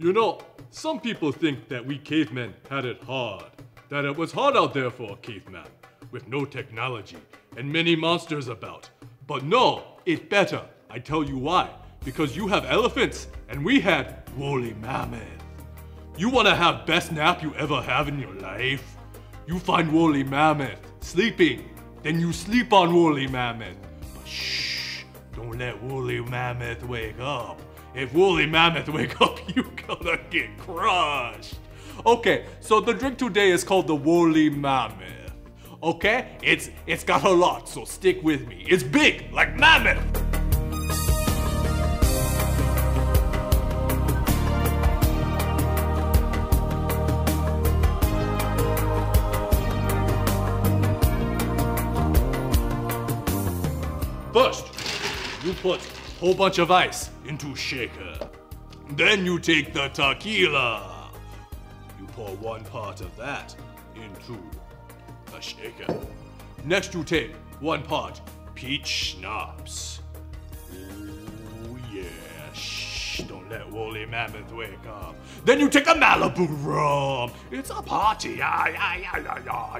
You know, some people think that we cavemen had it hard. That it was hard out there for a caveman, with no technology and many monsters about. But no, it's better. I tell you why. Because you have elephants, and we had Woolly Mammoth. You wanna have best nap you ever have in your life? You find Woolly Mammoth sleeping, then you sleep on Woolly Mammoth. But shh, don't let Woolly Mammoth wake up. If Woolly Mammoth wake up, you gonna get crushed. Okay, so the drink today is called the Woolly Mammoth. Okay, it's got a lot, so stick with me. It's big, like mammoth. First, you put a whole bunch of ice into a shaker. Then you take the tequila. You pour one part of that into a shaker. Next you take one part Peach Schnapps. Ooh yeah, shh, don't let Wooly Mammoth wake up. Then you take a Malibu rum. It's a party, yeah, yeah, yeah, yeah, yeah,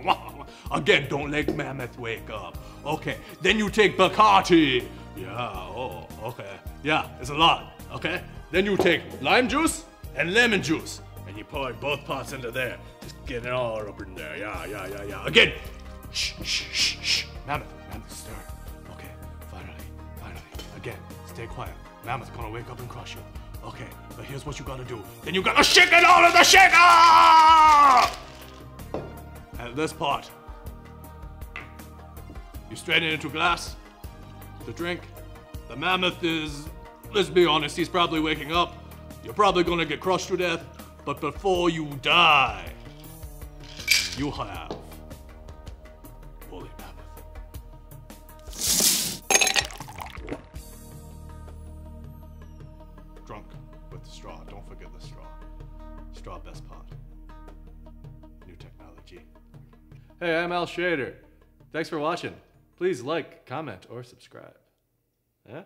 yeah. Again, don't let Mammoth wake up. Okay, then you take Bacardi. Yeah, oh, okay. Yeah, it's a lot, okay? Then you take lime juice and lemon juice, and you pour both parts into there. Just get it all up in there, yeah, yeah, yeah, yeah. Again, shh, shh, shh, shh. Mammoth, stir. Okay, finally. Again, stay quiet. Mammoth's gonna wake up and crush you. Okay, but here's what you gotta do. Then you gotta shake it all in the shaker! And this part, you strain it into a glass to drink. The mammoth is, let's be honest, he's probably waking up. You're probably gonna get crushed to death, but before you die, you have Woolly Mammoth. Drunk with the straw. Don't forget the straw. Straw best part. New technology. Hey, I'm Al Shader. Thanks for watching. Please like, comment, or subscribe. Yeah?